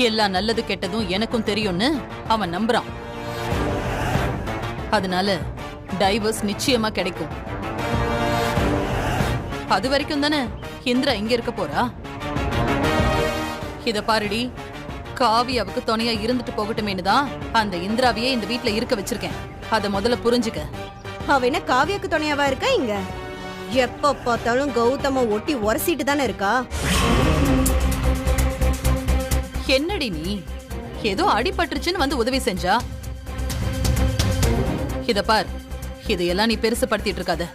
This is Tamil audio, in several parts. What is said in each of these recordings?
எல்லா நல்லது கெட்டதும் எனக்கும் தெரியும்னு அவன் நம்புறான். அதனால டைவர்ஸ் நிச்சயமா கிடைக்கும். அது வரைக்கும் தானே இந்திரா இங்க இருக்க போறா. இத பாருடி, காவியாவுக்கு துணையா இருந்துட்டு போகட்டுமேனு தான் அந்த இந்திராவையே இந்த வீட்ல இருக்க வச்சிருக்கேன். அத முதல்ல புரிஞ்சுக்க. அவ என்ன காவியாக்கு துணையாவா இருக்கா? இங்க எப்ப பார்த்தாலும் கௌதம ஒட்டி உரசிட்டு தானே இருக்கா. என்னடி நீ ஏதோ அடிபட்டுருச்சுன்னு வந்து உதவி செஞ்சா? இத பார், இதையெல்லாம் நீ பெருசுபடுத்திட்டு இருக்காத.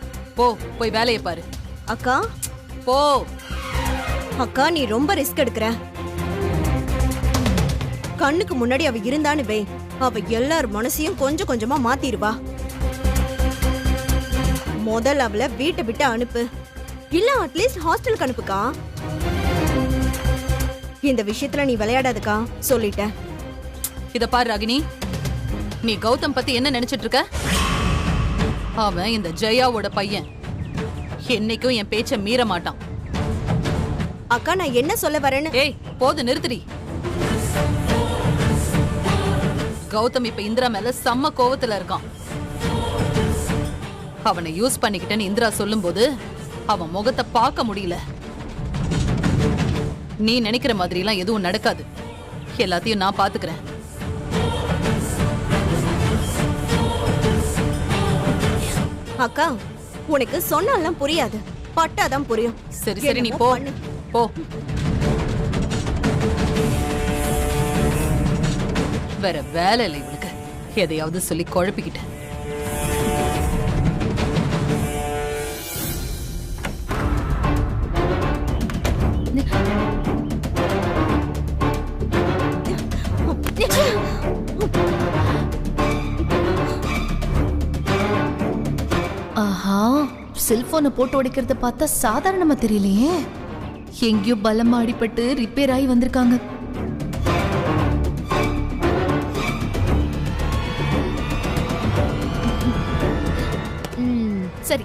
போய் வேலையை பாரு. அக்கா போ. அக்கா நீ ரொம்ப ரிஸ்க் எடுக்கிற. கண்ணுக்கு முன்னாடி அவ இருந்தான்னு வை, அவ எல்லார் மனசையும் கொஞ்சம் கொஞ்சமா மாத்திருவா. முதல்ல அவளை வீட்டை விட்டு அனுப்பு, இல்ல அட்லீஸ்ட் ஹாஸ்டலுக்கு அனுப்புக்கா. இந்த விஷயத்துல நீ விளையாடாதக்கா, சொல்லிட்டேன். இத பாரு ராகினி, நீ கௌதம் பத்தி என்ன நினைச்சிட்டு இருக்க? அவன் இந்த ஜெயாவோட பையன். என்னைக்கும் என் பேச்ச மீற மாட்டான். அக்கா நான் என்ன சொல்ல வரேன்னு. ஏய் போது, நிறுத்துடி. கௌதம் இப்ப இந்திரா மேல செம்ம கோவத்துல இருக்கான். அவனை யூஸ் பண்ணிக்கிட்டேன்னு இந்திரா சொல்லும் போது அவன் முகத்தை பார்க்க முடியல. நீ நினைக்கிற மாதிரி எல்லாம் எதுவும் நடக்காது. எல்லாத்தையும் நான் பாத்துக்கிறேன். அக்கா உனக்கு சொன்னாலாம் புரியாது, பட்டாதான் புரியும். சரி நீ போ போ. வேற வேலை இல்லை இவனுக்கு. எதையாவது சொல்லி குழப்பிக்கிட்ட. ஆஹா, செல்போனை போட்டு உடைக்கிறத பார்த்தா சாதாரணமா தெரியலையே. எங்கேயோ பலமா அடிபட்டு ரிப்பேர் ஆகி வந்திருக்காங்க. சரி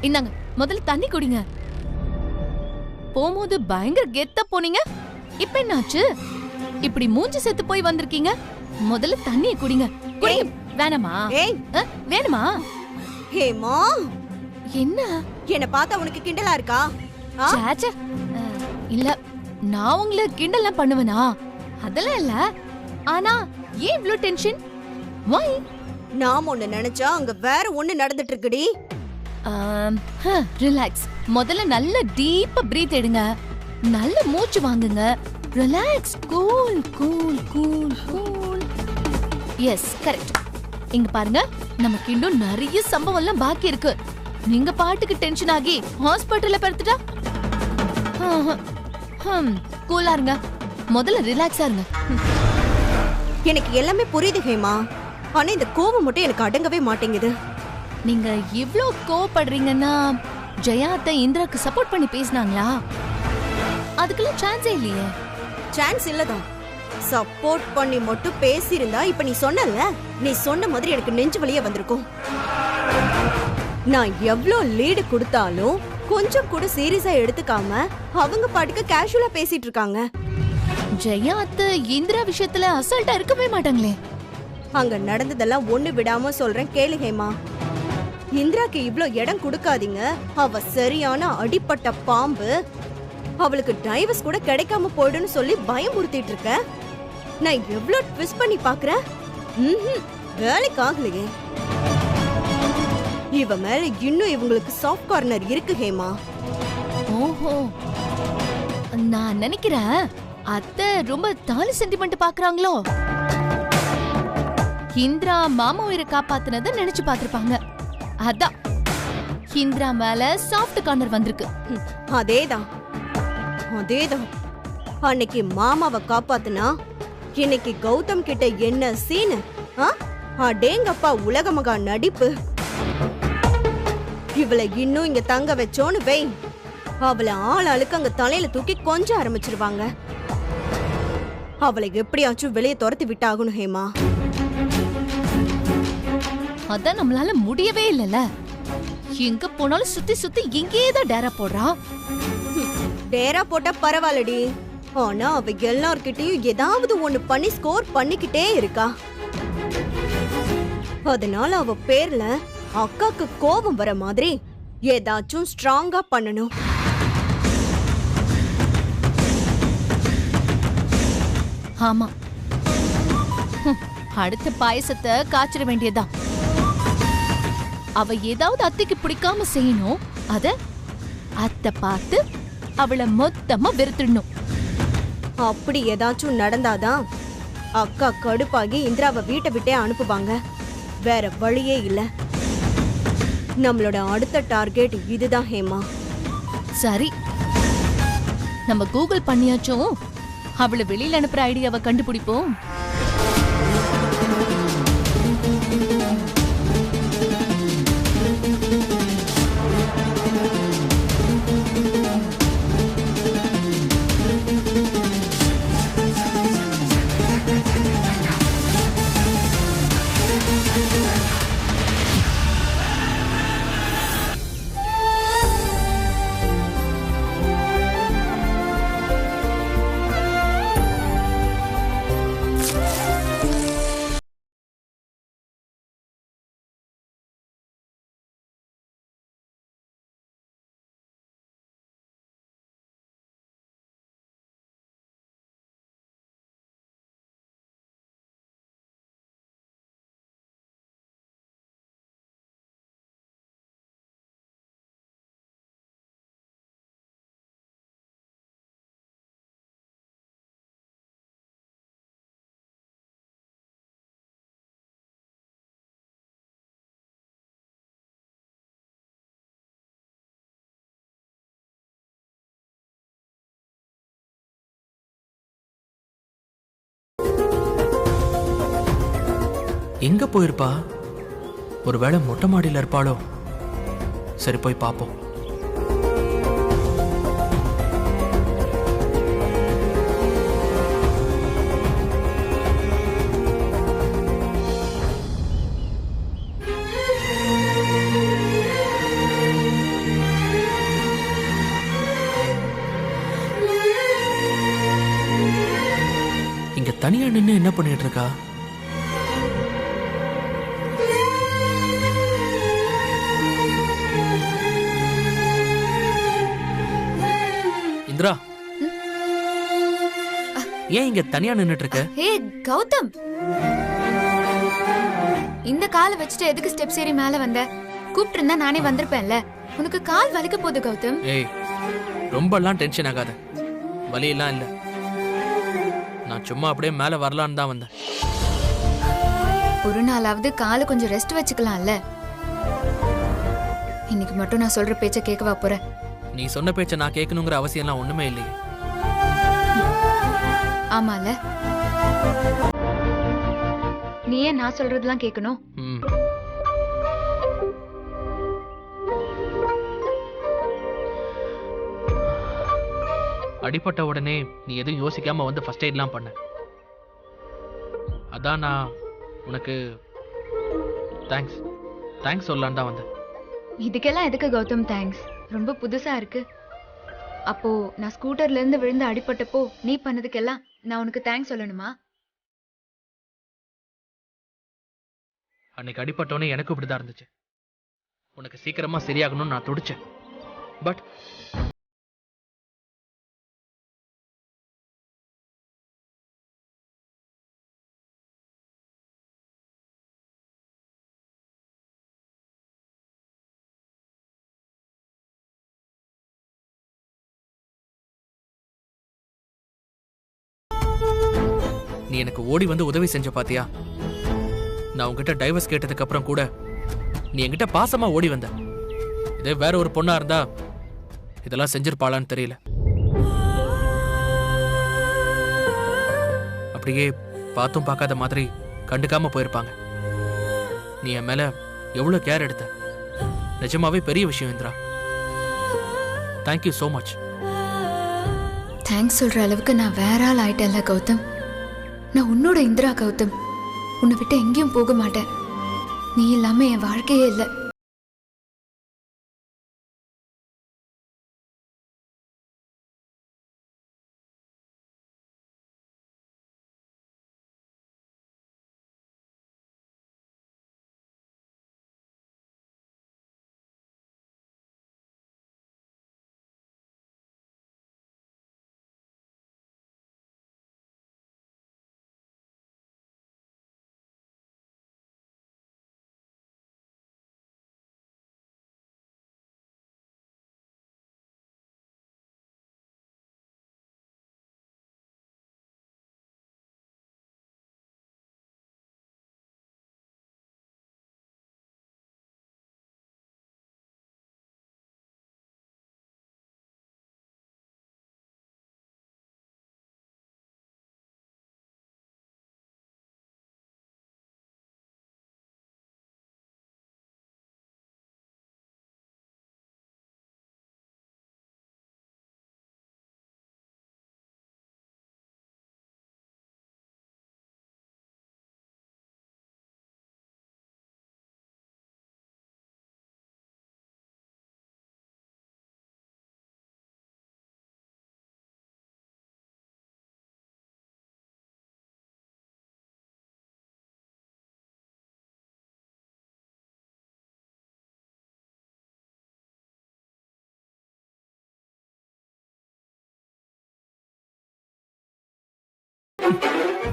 இந்தாங்க, முதல்ல தண்ணி குடிங்க. போகும்போது பயங்கர கெத்தா போனீங்க, இப்ப என்னாச்சு? இப்படி மூஞ்சி செத்து போய் வந்திருக்கீங்க. முதல்ல தண்ணியை குடிங்க. வேணாமா? வேணுமா? ஹேமா, என்ன என்ன பார்த்தா உனக்கு கிண்டலா இருக்கா? இல்ல, நான் உங்களை கிண்டல்லாம் பண்ணுவேனா? அதெல்லாம் இல்ல. ஆனா ஏன் இவ்ளோ டென்ஷன்? வை? நாம ஒண்ணு நினைச்சா அங்க வேற ஒண்ணு நடந்துட்டு இருக்குடி. ரிலாக்ஸ். முதல்ல நல்ல டீப்பா பிரீத் எடுங்க, நல்ல மூச்சு வாங்குங்க. Relax. Cool cool cool cool. Yes, correct. இங்க பாருங்க, நமக்கு இன்னும் நிறைய சம்பவம் எல்லாம் பாக்கி இருக்கு. நீங்க பாட்டுக்கு டென்ஷன் ஆகி ஹாஸ்பிட்டல்ல படுத்துட்டா கூலா இருங்க. முதல்ல ரிலாக்ஸா இருங்க. எனக்கு எல்லாமே புரியுது ஹேமா, ஆனா இந்த கோவம் மட்டும் எனக்கு அடங்கவே மாட்டேங்குது. நீங்க இவ்ளோ கோவப்படுறீங்கன்னா ஜெயா அத்தை இந்திராக்கு சப்போர்ட் பண்ணி பேசினாங்களா? அதுக்கெல்லாம் சான்ஸே இல்லையே. சான்ஸ் இல்லதான். சப்போர்ட் பண்ணி மட்டும் பேசியிருந்தா இப்ப நீ சொன்னல, நீ சொன்ன மாதிரி எனக்கு நெஞ்சு வலியே வந்திருக்கும். நான் எவ்ளோ லீடு கொடுத்தாலும் கொஞ்சம் கூட சீரியஸா எடுத்துக்காம அவங்க பாட்டுக்கு கேஷுவலா பேசிட்டு இருக்காங்க. ஜெயா அத்தை இந்திரா விஷயத்துல அசால்ட்டா இருக்கவே மாட்டாங்களே. அங்க நடந்ததெல்லாம் ஒண்ணு விடாம சொல்றேன் கேளு ஹேமா. இந்திராக்கு இவ்ளோ இடம் கொடுக்காதீங்க, அவ சரியான அடிப்பட்ட பாம்பு. அவளுக்கு டைவர்ஸ் கூட கிடைக்காம போயிடுன்னு சொல்லி பயமுறுத்திட்டு இருக்க. நான் எவ்ளோ ட்விஸ்ட் பண்ணி பாக்குறேன், வேலைக்கு ஆகலையே. இவ மேல இன்னும் இவங்களுக்கு சாஃப்ட் கார்னர் இருக்கு ஹேமா. ஓஹோ, நான் நினைக்கிறேன் அத்தை ரொம்ப தாலி சென்டிமெண்ட் பாக்குறாங்களோ. இந்திரா மாமா உயிரை காப்பாத்துனத நினைச்சு பாத்திருப்பாங்க. அதான் இந்திரா மேல சாஃப்ட் கார்னர் வந்திருக்கு. அதேதான் அதேதான். அன்னைக்கு மாமாவை காப்பாத்துனா இன்னைக்கு கௌதம் கிட்ட என்ன சீனு? அடேங்கப்பா, உலக மகா நடிப்பு. இவளை இன்னும் இங்க தங்க வச்சோன்னு வை, அவளை ஆளாளுக்கு அங்க தலையில தூக்கி கொஞ்சம் ஆரம்பிச்சிருவாங்க. அவளை எப்படியாச்சும் வெளியே துரத்தி விட்டாகணும் ஹேமா. அதான் நம்மளால முடியவே இல்லல. எங்க போனாலும் சுத்தி சுத்தி எங்கேதான் டேரா போடுறா. டேரா போட்டா பரவாயில்லடி, ஆனா அவ எல்லார்கிட்டயும் ஏதாவது ஒண்ணு பண்ணி ஸ்கோர் பண்ணிக்கிட்டே இருக்கா. அதனால அவ பேர்ல அக்காக்கு கோபம் வர மாதிரி ஏதாச்சும் ஸ்ட்ராங்கா பண்ணணும். ஆமா, அடுத்த பாயசத்தை காய்ச்சிட வேண்டியதுதான். அவ ஏதாவது அத்தைக்கு பிடிக்காம செய்யணும், அத அத்தை பார்த்து அவளை மொத்தமா வெறுத்துடணும். அப்படி ஏதாச்சும் நடந்தாதான் அக்கா கடுப்பாகி இந்திராவை வீட்டை விட்டே அனுப்புவாங்க. வேற வழியே இல்ல. நம்மளோட அடுத்த டார்கெட் இதுதான் ஹேமா. சரி, நம்ம கூகுள் பண்ணியாச்சும் அவளை வெளியில அனுப்புற ஐடியாவை கண்டுபிடிப்போம். எங்க போயிருப்பா? ஒருவேளை மொட்டை மாடியில் இருப்பாளோ? சரி, போய் பார்ப்போம். இங்க தனியா நின்று என்ன பண்ணிட்டு இருக்கா? இந்திரா, ஏன் இங்க தனியா நின்னுட்டு இருக்க? ஏ கௌதம், இந்த காலை வச்சுட்டு எதுக்கு ஸ்டெப்ஸ் ஏறி மேல வந்த? கூப்பிட்டு இருந்தா நானே வந்திருப்பேன்ல. உனக்கு கால் வலிக்க போகுது கௌதம். ஏய், ரொம்பலாம் டென்ஷன் ஆகாத. வலியெல்லாம் இல்ல. நான் சும்மா அப்படியே மேல வரலான்னு தான் வந்தேன். ஒரு நாளாவது காலை கொஞ்சம் ரெஸ்ட் வச்சுக்கலாம்ல. இன்னைக்கு மட்டும் நான் சொல்ற பேச்ச கேட்கவா போறேன்? நீ சொன்ன பேச்ச நான் கேட்கணுங்கிற அவசியம்லாம் ஒண்ணுமே இல்லையே. ஆமால, நீ ஏன் நான் சொல்றதெல்லாம் கேட்கணும்? அடிப்பட்ட உடனே நீ எதுவும் யோசிக்காம வந்து ஃபர்ஸ்ட் எய்ட்லாம் பண்ண. அதான் நான் உனக்கு தேங்க்ஸ் சொல்லலான்னு தான் வந்தேன். இதுக்கெல்லாம் எதுக்கு கௌதம் தேங்க்ஸ்? ரொம்ப புதுசா இருக்கு. அப்போ நான் ஸ்கூட்டர்ல இருந்து விழுந்து அடிபட்டப்போ நீ பண்ணதுக்கெல்லாம் நான் உனக்கு தேங்க்ஸ் சொல்லணுமா? அன்னைக்கு அடிப்பட்டோன்னே எனக்கு இப்படிதான் இருந்துச்சு. உனக்கு சீக்கிரமா சரியாகணும்னு நான் துடிச்சேன். பட் நீ எனக்கு ஓடி வந்து உதவி செஞ்ச பாத்தியா? நான் உங்ககிட்ட டைவர்ஸ் கேட்டதுக்கு அப்புறம் கூட நீ என்கிட்ட பாசமா ஓடி வந்த. இதே வேற ஒரு பொண்ணா இருந்தா இதெல்லாம் செஞ்சிருப்பாளான்னு தெரியல. அப்படியே பார்த்தும் பார்க்காத மாதிரி கண்டுக்காம போயிருப்பாங்க. நீ என் மேல எவ்வளவு கேர் எடுத்த. நிஜமாவே பெரிய விஷயம் Indira. Thank you so much. Thanks சொல்ற அளவுக்கு நான் வேற ஆள் ஆயிட்டேன்ல கௌதம். நான் உன்னோட இந்திரா கௌதம். உன்னை விட்டு எங்கேயும் போக மாட்டேன். நீ இல்லாம என் வாழ்க்கையே இல்லை.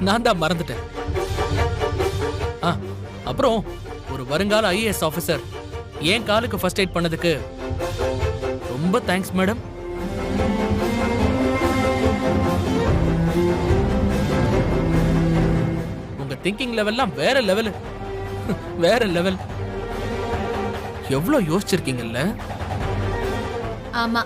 நான் தான் மறந்துட்டேன். அப்புறம் ஒரு வருங்கால ஐஏஎஸ் ஆபீசர் என் காலுக்கு ஃபர்ஸ்ட் எய்ட் பண்ணதுக்கு ரொம்ப தேங்க்ஸ் மேடம். உங்க திங்கிங் லெவல்லாம் வேற லெவல், வேற லெவல். எவ்வளவு யோசிச்சிருக்கீங்கல்ல? ஆமா.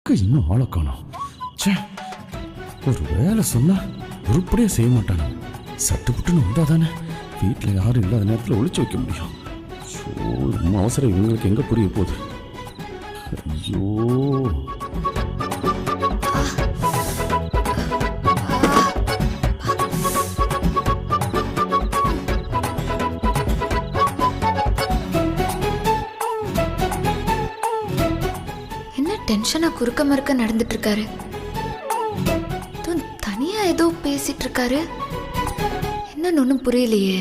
இன்னும் ஆளை காணோம். ச்சே, ஒரு வேலை சொன்னா உருப்படியா செய்ய மாட்டானு. சட்டுப்புட்டுன்னு வந்தா தானே வீட்டில் யாரும் இல்லாத நேரத்தில் ஒளிச்சு வைக்க முடியும். ரொம்ப அவசரம் இவங்களுக்கு எங்க புரிய போகுது. ஐயோ, டென்ஷனா குறுக்க மறுக்க நடந்துட்டு இருக்காரு. தனியா ஏதோ பேசிட்டு இருக்காரு. என்னன்னு ஒண்ணும் புரியலையே.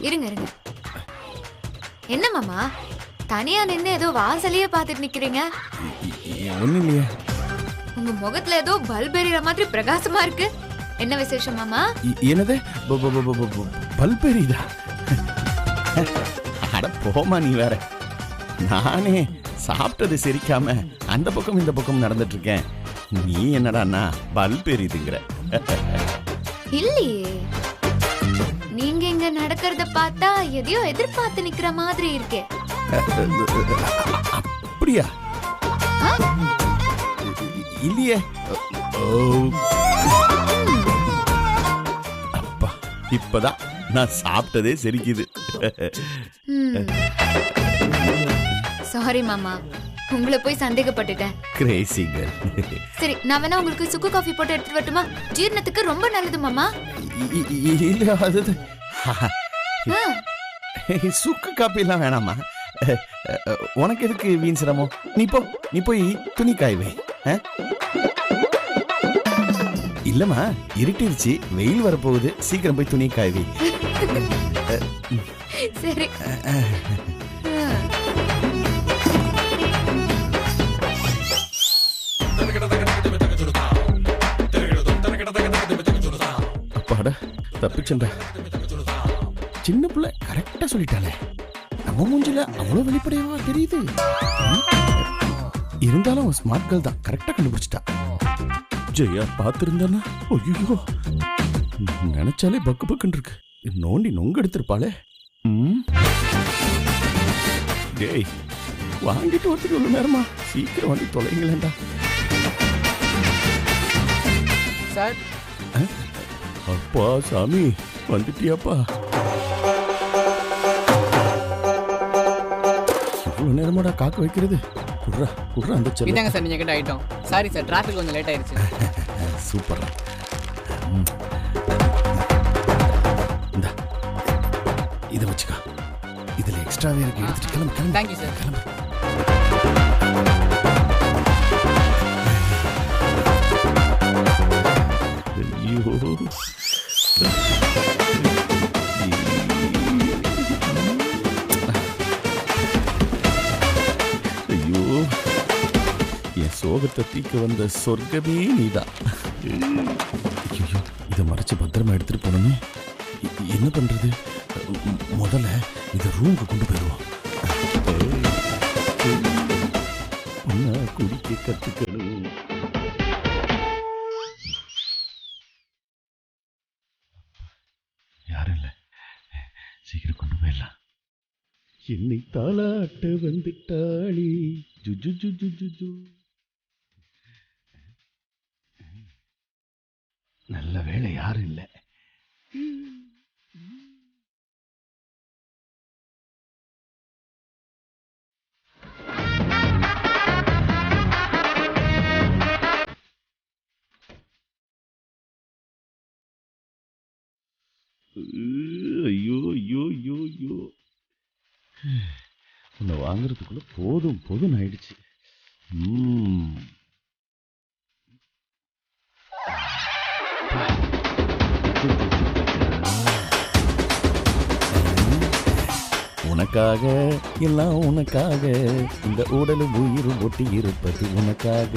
இருங்க இருங்க. என்ன மாமா தனியா நின்னு ஏதோ வாசலையே பாத்துட்டு நிக்கிறீங்க? ஒன்னும் இல்லையே. உங்க முகத்துல ஏதோ பல்ப் எரியற மாதிரி பிரகாசமா இருக்கு. என்ன விசேஷம் மாமா? என்னது பல்ப் எரியுதா? அட போமா நீ வேற. நானே சாப்பிட்டது சிரிக்காம அந்த பக்கம் இந்த பக்கம் நடந்துட்டு இருக்கேன். நீ என்னடான்னா பல்ப் எரியுதுங்கிற. இல்லையே, நீங்க இங்க நடக்கிறத பார்த்தா எதையோ எதிர்பார்த்து நிக்கிற மாதிரி இருக்கே. அப்படியா? இல்லையே. அப்பா, இப்பதான் நான் சாப்பிட்டதே சிரிக்குது. சாரி மாமா, உங்களை போய் சந்தேகப்பட்டுட்டேன். Crazy girl. சரி, நான் வேணா உங்களுக்கு சுக்கு காஃபி போட்டு எடுத்துட்டு வரட்டுமா? ஜீரணத்துக்கு ரொம்ப நல்லது மாமா. இல்ல, அது சுக்கு காப்பி எல்லாம் வேணாமா. உனக்கு எதுக்கு வீண் சிரமம்? நீ போய் துணி காய்வே. இல்லம்மா, இருட்டிருச்சு, வெயில் வரப்போகுது, சீக்கிரம் போய் துணி காய்வே. சரி. அப்பாடா, தப்பிச்சண்டா. சின்ன பிள்ளை கரெக்டா சொல்லிட்டாலே. நம்ம மூஞ்சில அவ்வளவு வெளிப்படையா தெரியுது. இருந்தாலும் அவன் ஸ்மார்ட் கேர்ள் தான், கரெக்டா கண்டுபிடிச்சிட்டா. ஜெயா பார்த்திருந்தானா? ஐயோ, நினைச்சாலே பக்கு பக்குன்னு இருக்கு. நோண்டி நொங்க எடுத்திருப்பாளே. டேய், வாங்கிட்டு ஒருத்தர் ஒரு நேரமா சீக்கிரம் வந்து தொலைங்களேண்டா. சார். அப்பா சாமி, வந்துட்டியாப்பா? இவ்வளோ நேரமாடா காக்க வைக்கிறது? குட்ரா குட்ரா அந்த செல்ல. இதாங்க சார் நீங்கள் கிட்ட ஐட்டம். சாரி சார், டிராஃபிக் கொஞ்சம் லேட் ஆயிடுச்சு. சூப்பர். இந்தா இதை வச்சுக்கா. இதில் எக்ஸ்ட்ராவே இருக்கு, எடுத்துட்டு கிளம்பு கிளம்பு. Thank you sir. கிளம்பு. ஐயோ ஐயோ, என் சோகத்தை தீக்க வந்த சொர்க்கமே நீதான். ஐயோ, இதை மறைச்சு பத்திரமா எடுத்துட்டு போனோமே. என்ன பண்றது? முதல்ல இதை ரூமுக்கு கொண்டு போயிடுவோம். குடிக்க கத்துக்கணும். யாரும் இல்லை, சீக்கிரம் கொண்டு போயிடலாம். என்னை தாளாட்ட வந்துட்டாளி ஜுஜு ஜுஜு ஜுஜு. நல்ல வேளை யாரும் இல்லை. ஐயோ ஐயோ ஐயோ ஐயோ, உன்னை வாங்குறதுக்குள்ள போதும் போதும் ஆயிடுச்சு. உனக்காக எல்லாம் உனக்காக, இந்த உடலும் உயிரும் ஒட்டி இருப்பது உனக்காக.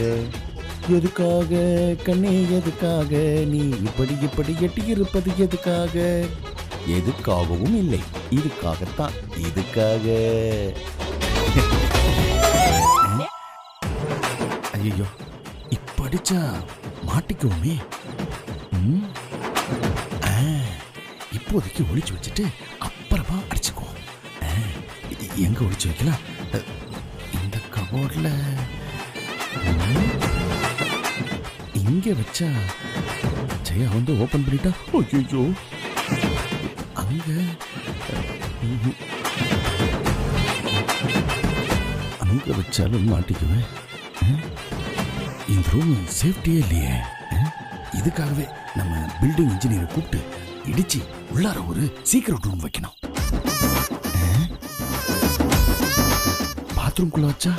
எதுக்காக கண்ணே எதுக்காக நீ இப்படி இப்படி எட்டி இருப்பது எதுக்காக? எதுக்காகவும் இல்லை, இதுக்காகத்தான். இதுக்காக. ஐயோ, இப்படிச்சா மாட்டிக்குவோமே. இப்போதைக்கு ஒளிச்சு வச்சுட்டு அப்புறமா அடிச்சுக்குவோம். எங்க ஒளிச்சு வைக்கலாம்? இந்த கபோர்ட்ல. இங்க வச்சா ஜெயா வந்து ஓபன் பண்ணிட்டா. ஐயோ, அங்க அங்க வச்சாலும் மாட்டிக்குவேன். இந்த ரூம் சேஃப்டியே இல்லையே. இதுக்காகவே நம்ம பில்டிங் இன்ஜினியரை கூப்பிட்டு இடிச்சு உள்ளார ஒரு சீக்கிரம் ரூம் வைக்கணும். பாத்ரூம்குள்ள வச்சா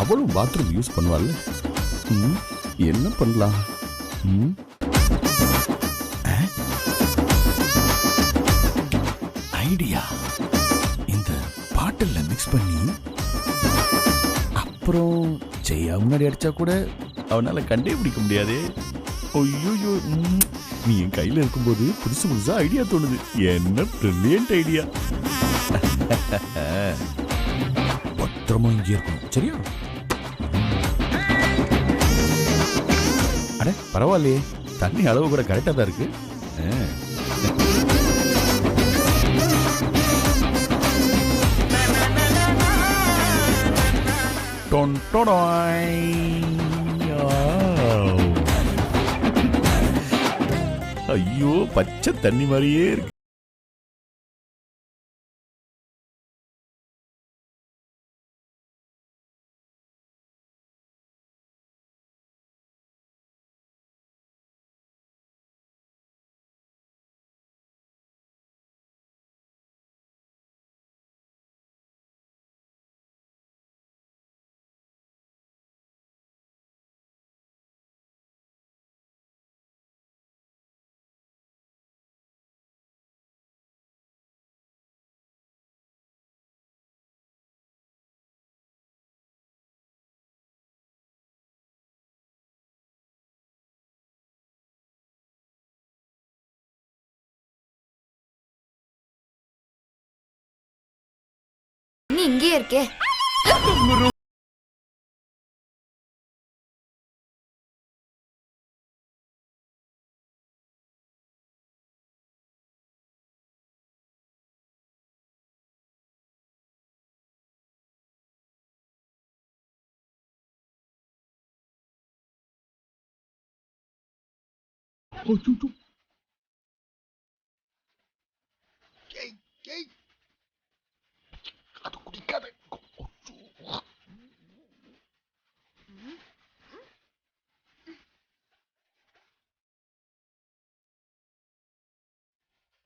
அவளும் பாத்ரூம் யூஸ் பண்ணுவாள். என்ன பண்ணலாம்? ஐடியா, இந்த பாட்டில்ல மிக்ஸ் பண்ணி அப்புறம் ஜெயா முன்னாடி அடிச்சா கூட அவனால கண்டே பிடிக்க முடியாது. ஐயோ, நீ என் கையில இருக்கும்போது புதுசு புதுசா ஐடியா தோணுது. என்ன பிரில்லியன்ட் ஐடியா. பத்திரமா இங்கே இருக்கணும், சரியா? அட பரவாயில்லையே, தண்ணி அளவு கூட கரெக்டா தான் இருக்கு. ஐயோ, பச்சை தண்ணி மாதிரியே இருக்கு. நீ இங்கே இருக்கே.